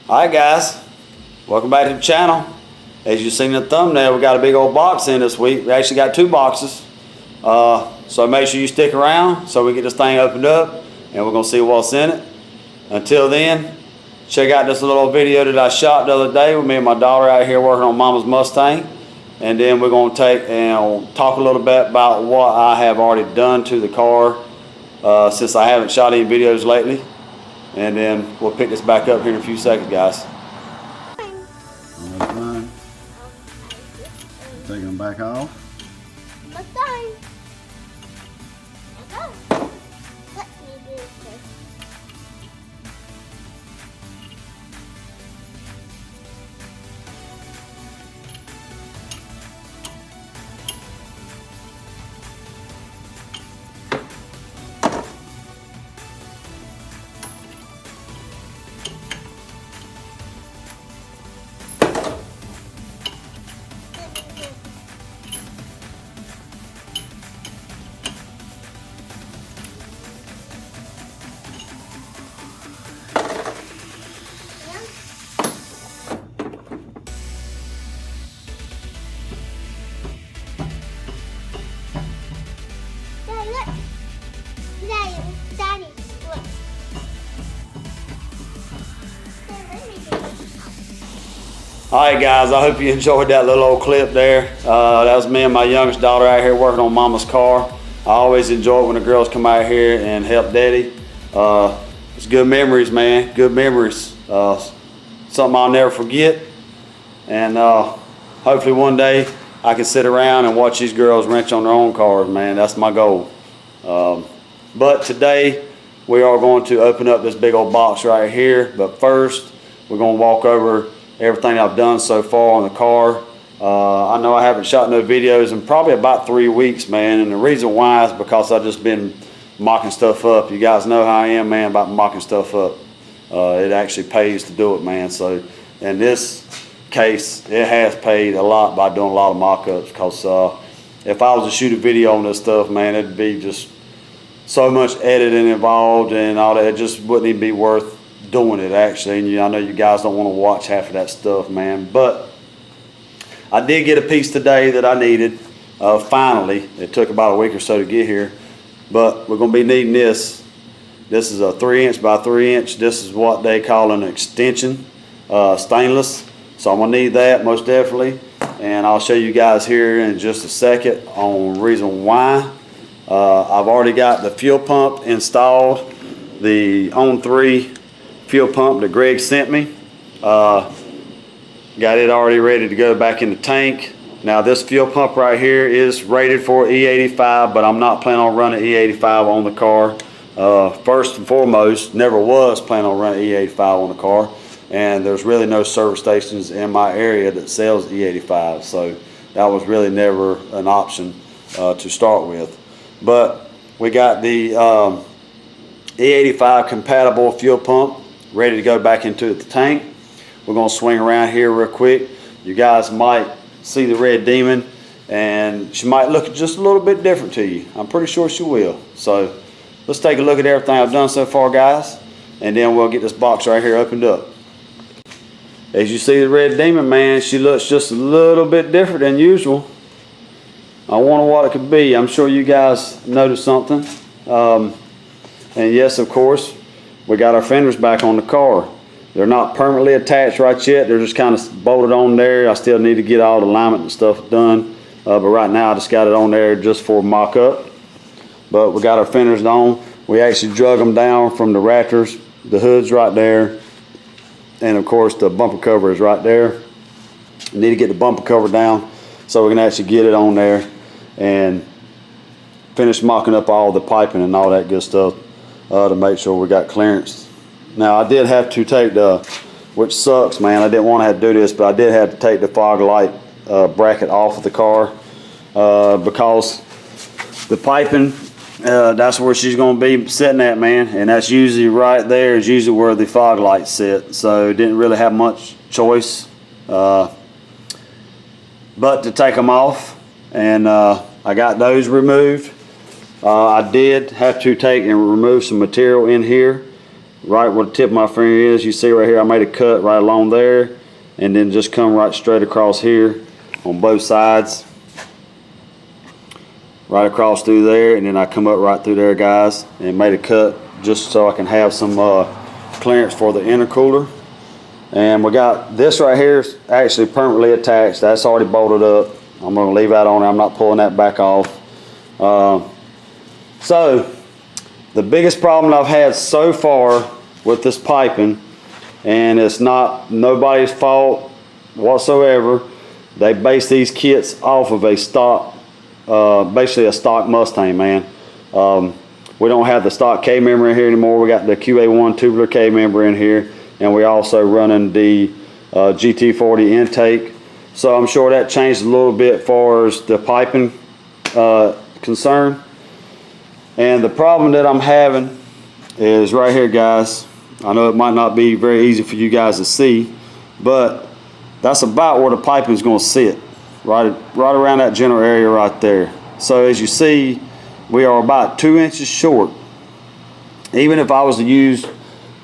Alright guys, welcome back to the channel. As you've seen in the thumbnail, we got a big old box in this week. We actually got 2 boxes. So make sure you stick around so we get this thing opened up and we're going to see what's in it. Until then, check out this little video that I shot the other day with me and my daughter out here working on Mama's Mustang. And then we're going to take and talk a little bit about what I have already done to the car since I haven't shot any videos lately. And then we'll pick this back up here in a few seconds, guys. That's fine. Taking them back off. Mustang. Okay. Let me do this. Daddy, look. Alright guys, I hope you enjoyed that little old clip there. That was me and my youngest daughter out here working on Mama's car. I always enjoy it when the girls come out here and help Daddy. It's good memories, man, good memories. Something I'll never forget. And hopefully one day I can sit around and watch these girls wrench on their own cars, man. That's my goal. But today we are going to open up this big old box right here. But first we're going to walk over everything I've done so far on the car. I know I haven't shot no videos in probably about 3 weeks, man. And the reason why is because I've just been mocking stuff up. You guys know how I am, man, about mocking stuff up. It actually pays to do it, man. So in this case, it has paid a lot by doing a lot of mock-ups, because if I was to shoot a video on this stuff, man, it'd be just so much editing involved and all that. It just wouldn't even be worth doing it, actually. And I know you guys don't want to watch half of that stuff, man. But I did get a piece today that I needed. Finally, it took about a week or so to get here, but we're going to be needing this. This is a 3" by 3". This is what they call an extension, stainless. So I'm going to need that most definitely, and I'll show you guys here in just a second on reason why. I've already got the fuel pump installed, the On3 fuel pump that Greg sent me. Got it already ready to go back in the tank. Now this fuel pump right here is rated for E85, but I'm not planning on running E85 on the car. First and foremost, never was planning on running E85 on the car, and there's really no service stations in my area that sells E85, so that was really never an option to start with. But we got the E85 compatible fuel pump ready to go back into the tank. We're going to swing around here real quick. You guys might see the red demon, and she might look just a little bit different to you. I'm pretty sure she will. So let's take a look at everything I've done so far, guys, and then we'll get this box right here opened up. As you see the red demon, man, she looks just a little bit different than usual. I wonder what it could be. I'm sure you guys noticed something. And yes, of course, we got our fenders back on the car. They're not permanently attached right yet. They're just kind of bolted on there. I still need to get all the alignment and stuff done. But right now I just got it on there just for mock-up. But we got our fenders on. We actually drug them down from the rafters. The hood's right there. And of course the bumper cover is right there. We need to get the bumper cover down so we can actually get it on there and finish mocking up all the piping and all that good stuff to make sure we got clearance. Now I did have to take the, which sucks, man, I didn't want to have to do this, but I did have to take the fog light bracket off of the car because the piping, that's where she's going to be sitting at, man, and that's usually right there is usually where the fog lights sit, so didn't really have much choice but to take them off, and I got those removed. I did have to take and remove some material in here right where the tip of my finger is. You see right here, I made a cut right along there, and then just come right straight across here on both sides, right across through there, and then I come up right through there, guys, and made a cut just so I can have some clearance for the intercooler. And we got this right here is actually permanently attached. That's already bolted up. I'm going to leave that on there. I'm not pulling that back off. So the biggest problem I've had so far with this piping, and it's not nobody's fault whatsoever, they base these kits off of a stock, basically a stock Mustang, man. We don't have the stock K member in here anymore. We got the QA1 tubular K member in here, and we also running the GT40 intake. So I'm sure that changed a little bit as far as the piping concern. And the problem that I'm having is right here, guys. I know it might not be very easy for you guys to see, but that's about where the piping is going to sit, right around that general area right there. So as you see, we are about 2 inches short. Even if I was to use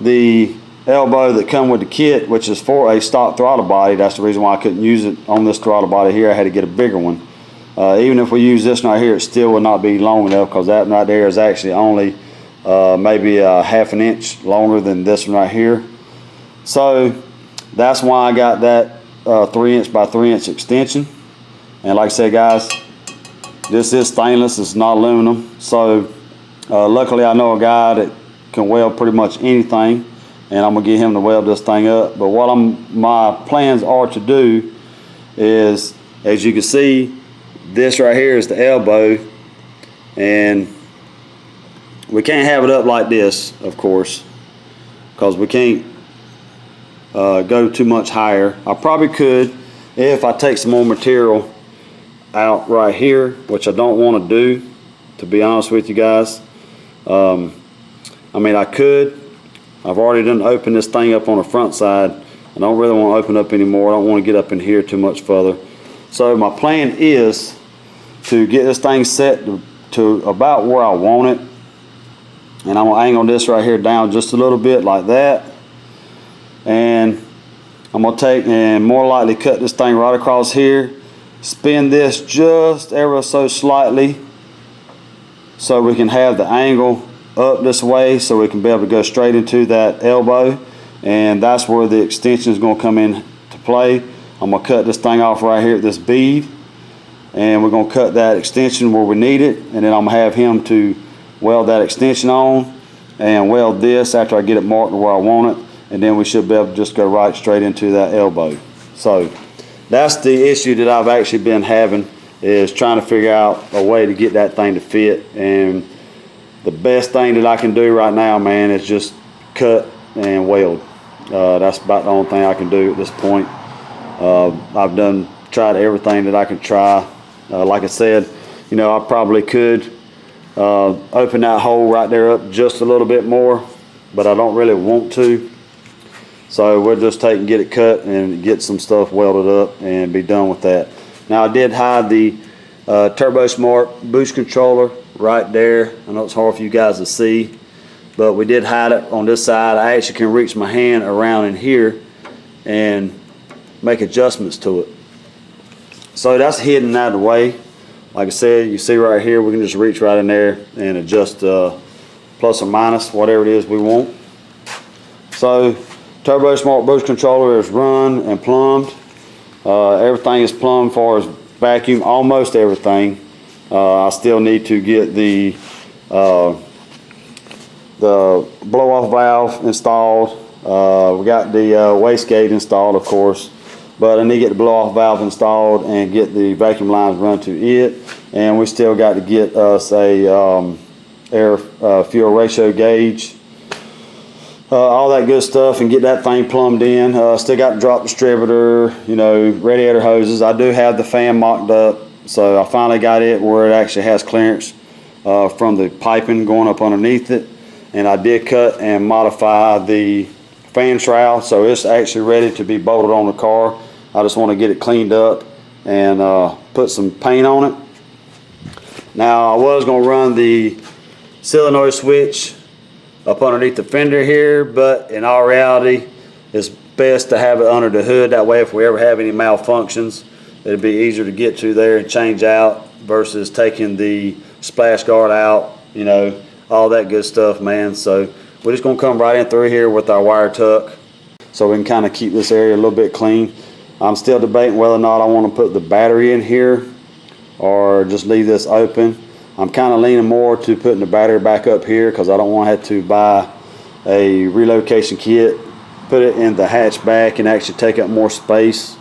the elbow that come with the kit, which is for a stock throttle body, that's the reason why I couldn't use it on this throttle body here. I had to get a bigger one. Even if we use this one right here, it still would not be long enough, because that one right there is actually only maybe a ½ an inch longer than this one right here. So that's why I got that 3 inch by 3 inch extension. And like I said, guys, this is stainless, it's not aluminum. So luckily I know a guy that can weld pretty much anything, and I'm gonna get him to weld this thing up. But what my plans are to do is, as you can see, this right here is the elbow, and we can't have it up like this, of course, because we can't go too much higher. I probably could if I take some more material out right here, which I don't want to do, to be honest with you guys. I mean, I could. I've already done open this thing up on the front side. I don't really want to open up anymore. I don't want to get up in here too much further. So my plan is to get this thing set to about where I want it, and I'm gonna angle this right here down just a little bit like that, and I'm gonna take and more likely cut this thing right across here, spin this just ever so slightly so we can have the angle up this way, so we can be able to go straight into that elbow, and that's where the extension is going to come in to play. I'm going to cut this thing off right here at this bead, and we're going to cut that extension where we need it, and then I'm going to have him to weld that extension on and weld this after I get it marked to where I want it, and then we should be able to just go right straight into that elbow. So that's the issue that I've actually been having, is trying to figure out a way to get that thing to fit. And the best thing that I can do right now, man, is just cut and weld. That's about the only thing I can do at this point. I've tried everything that I can try. Like I said, you know, I probably could open that hole right there up just a little bit more, but I don't really want to. So we'll just take and get it cut and get some stuff welded up and be done with that. Now, I did hide the Turbo Smart boost controller right there. I know it's hard for you guys to see, but we did hide it on this side. I actually can reach my hand around in here and make adjustments to it. So that's hidden out of the way. Like I said, you see right here, we can just reach right in there and adjust plus or minus whatever it is we want. So Turbo Smart boost controller is run and plumbed. Everything is plumbed as far as vacuum, almost everything. I still need to get the blow-off valve installed. We got the wastegate installed, of course, but I need to get the blow-off valve installed and get the vacuum lines run to it. And we still got to get us a air fuel ratio gauge, all that good stuff, and get that thing plumbed in. Still got the drop distributor, you know, radiator hoses. I do have the fan mocked up, so I finally got it where it actually has clearance from the piping going up underneath it. And I did cut and modify the fan shroud, so it's actually ready to be bolted on the car. I just want to get it cleaned up and put some paint on it. Now, I was going to run the solenoid switch up underneath the fender here, but in all reality, it's best to have it under the hood. That way, if we ever have any malfunctions, it'll be easier to get to there and change out versus taking the splash guard out, you know, all that good stuff, man. So we're just gonna come right in through here with our wire tuck so we can kind of keep this area a little bit clean. I'm still debating whether or not I want to put the battery in here or just leave this open. I'm kind of leaning more to putting the battery back up here because I don't want to have to buy a relocation kit, put it in the hatchback and actually take up more space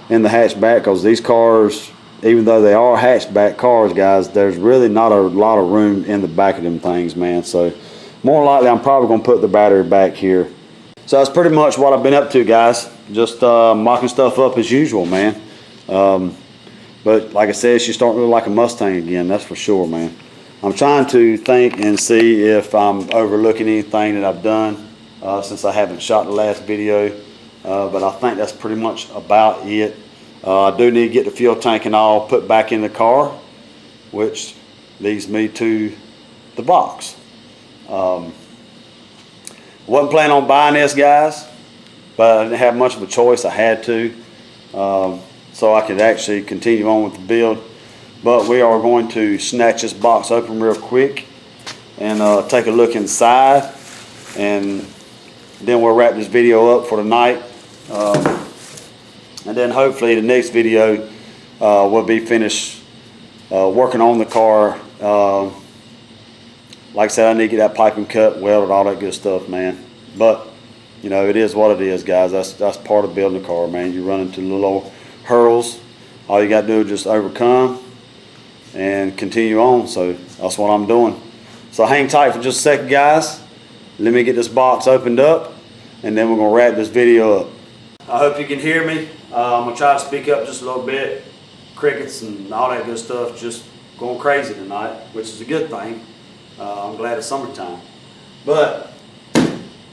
in the hatchback, because these cars, even though they are hatchback cars, guys, there's really not a lot of room in the back of them things, man. So more likely I'm probably going to put the battery back here. So that's pretty much what I've been up to, guys. Just mocking stuff up as usual, man. But like I said, she's starting to look like a Mustang again, that's for sure, man. I'm trying to think and see if I'm overlooking anything that I've done since I haven't shot the last video. But I think that's pretty much about it. I do need to get the fuel tank and all put back in the car, which leads me to the box. Wasn't planning on buying this, guys, but I didn't have much of a choice. I had to, so I could actually continue on with the build. But we are going to snatch this box open real quick and take a look inside, and then we'll wrap this video up for tonight. And then hopefully the next video will be finished working on the car. Like I said, I need to get that piping cut, welded, all that good stuff, man. But you know, it is what it is, guys. That's part of building a car, man. You run into little old hurdles. All you got to do is just overcome and continue on. So that's what I'm doing. So hang tight for just a second, guys. Let me get this box opened up, and then we're gonna wrap this video up. I hope you can hear me. I'm gonna try to speak up just a little bit. Crickets and all that good stuff just going crazy tonight, which is a good thing. I'm glad it's summertime. But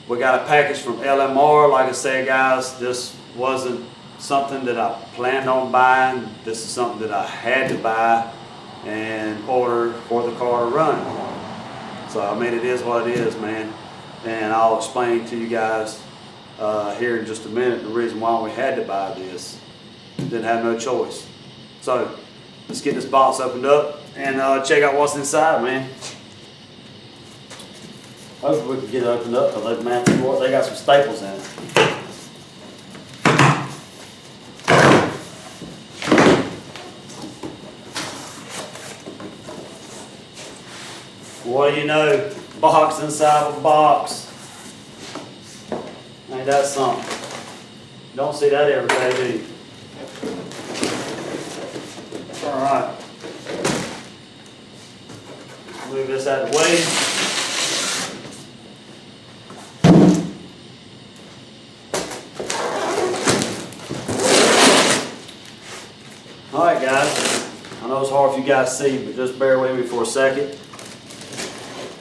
we got a package from LMR. Like I said, guys, this wasn't something that I planned on buying. This is something that I had to buy in order for the car to run. So I mean, it is what it is, man. And I'll explain to you guys here in just a minute the reason why we had to buy this. Didn't have no choice. So let's get this box opened up and check out what's inside, man. Hopefully we can get it opened up, because they got some staples in it. What do you know? Box inside of a box. Ain't that something? Don't see that every day, do you? Alright. Move this out of the way. Alright, guys. I know it's hard for you guys to see, but just bear with me for a second.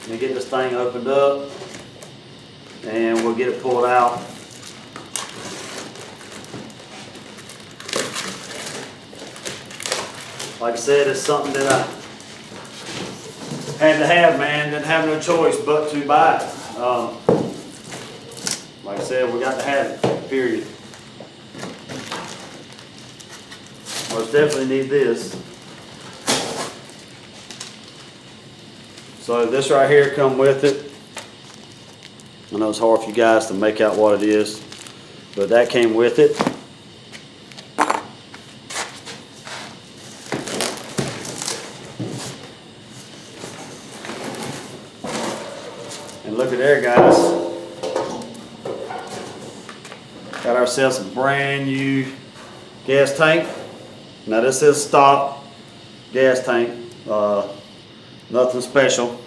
Let me get this thing opened up and we'll get it pulled out. Like I said, it's something that I had to have, man. Didn't have no choice but to buy it. Like I said, we got to have it, period. Most definitely need this. So this right here come with it. I know it's hard for you guys to make out what it is, but that came with it. And look at there, guys. Got ourselves a brand new gas tank. Now this is stock gas tank, nothing special.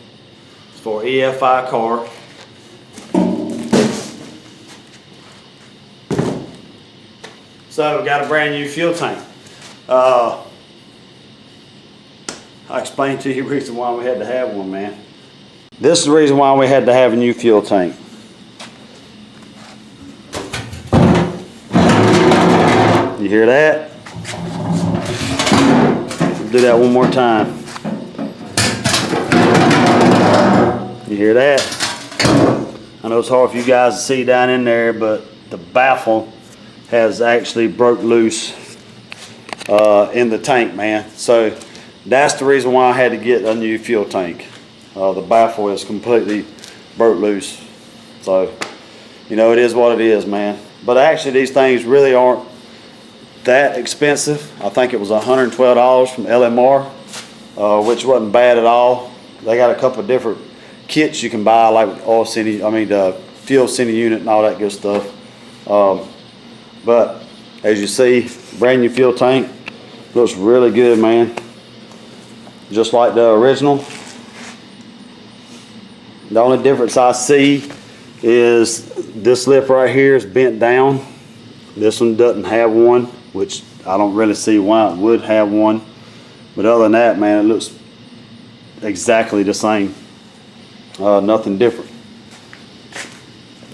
It's for EFI car. So we got a brand new fuel tank. I explained to you the reason why we had to have one, man. This is the reason why we had to have a new fuel tank. You hear that? Do that one more time. You hear that? I know it's hard for you guys to see down in there, but the baffle has actually broke loose in the tank, man. So that's the reason why I had to get a new fuel tank. The baffle is completely broke loose. So, you know, it is what it is, man. But actually these things really aren't that expensive. I think it was $112 from LMR, which wasn't bad at all. They got a couple of different kits you can buy, like the fuel center unit and all that good stuff. But as you see, brand new fuel tank, looks really good, man. Just like the original. The only difference I see is this lip right here is bent down. This one doesn't have one, which I don't really see why it would have one. But other than that, man, it looks exactly the same. Nothing different.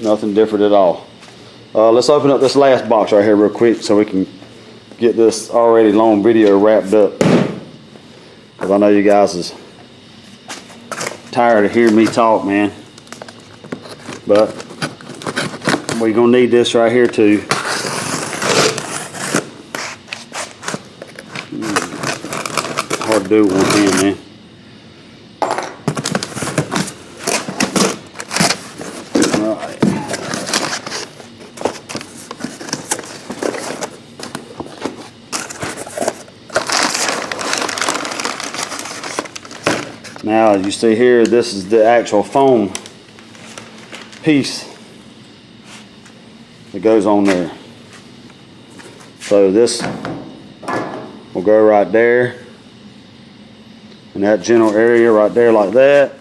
Nothing different at all. Let's open up this last box right here real quick so we can get this already long video wrapped up. Because I know you guys is tired of hearing me talk, man. But we're going to need this right here too. Hard to do with one hand, man. Now, as you see here, this is the actual foam piece that goes on there. So this will go right there in that general area right there like that.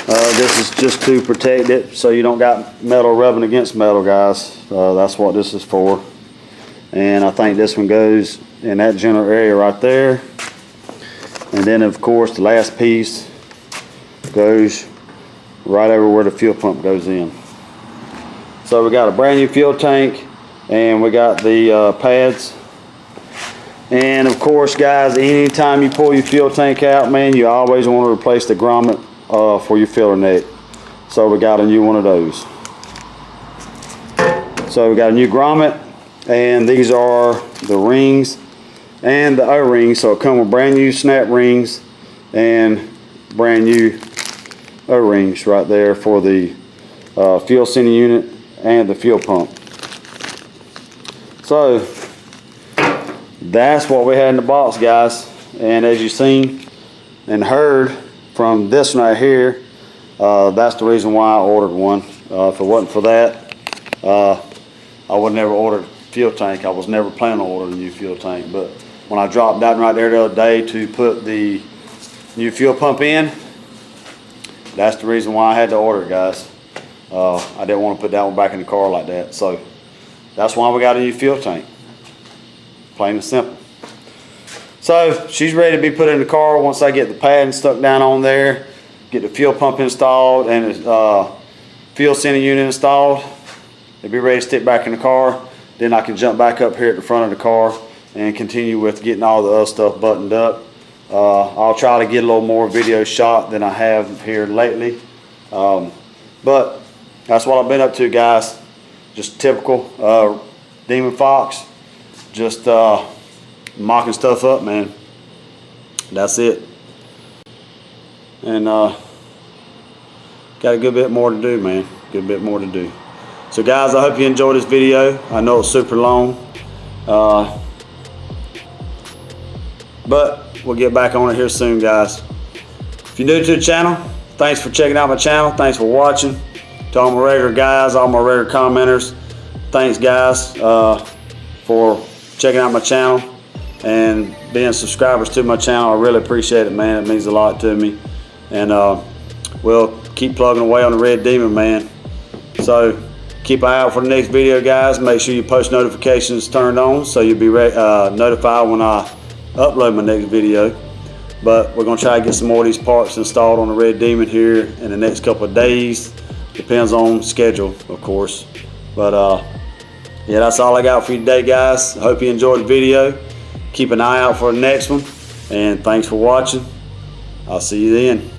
This is just to protect it so you don't got metal rubbing against metal, guys. That's what this is for. And I think this one goes in that general area right there. And then of course the last piece goes right over where the fuel pump goes in. So we got a brand new fuel tank and we got the pads. And of course, guys, anytime you pull your fuel tank out, man, you always want to replace the grommet for your filler neck. So we got a new one of those. So we got a new grommet, and these are the rings and the O-rings. So it come with brand new snap rings and brand new O-rings right there for the fuel center unit and the fuel pump. So that's what we had in the box, guys. And as you've seen and heard from this one right here, that's the reason why I ordered one. If it wasn't for that, I would never ordered a fuel tank. I was never planning on ordering a new fuel tank. But when I dropped down right there the other day to put the new fuel pump in, that's the reason why I had to order it, guys. I didn't want to put that one back in the car like that. So that's why we got a new fuel tank. Plain and simple. So she's ready to be put in the car once I get the pad stuck down on there, get the fuel pump installed and the fuel center unit installed. It'll be ready to stick back in the car. Then I can jump back up here at the front of the car and continue with getting all the other stuff buttoned up. I'll try to get a little more video shot than I have here lately. But that's what I've been up to, guys. Just typical Demon Fox. Just mocking stuff up, man. That's it. And got a good bit more to do, man. Good bit more to do. So guys, I hope you enjoyed this video. I know it's super long, but we'll get back on it here soon, guys. If you're new to the channel, thanks for checking out my channel. Thanks for watching. To all my regular guys, all my regular commenters, thanks, guys, for checking out my channel and being subscribers to my channel. I really appreciate it, man. It means a lot to me. And we'll keep plugging away on the Red Demon, man. So keep an eye out for the next video, guys. Make sure your post notifications turned on so you'll be notified when I upload my next video. But we're going to try to get some more of these parts installed on the Red Demon here in the next couple of days. Depends on schedule, of course. But yeah, that's all I got for you today, guys. I hope you enjoyed the video. Keep an eye out for the next one. And thanks for watching. I'll see you then.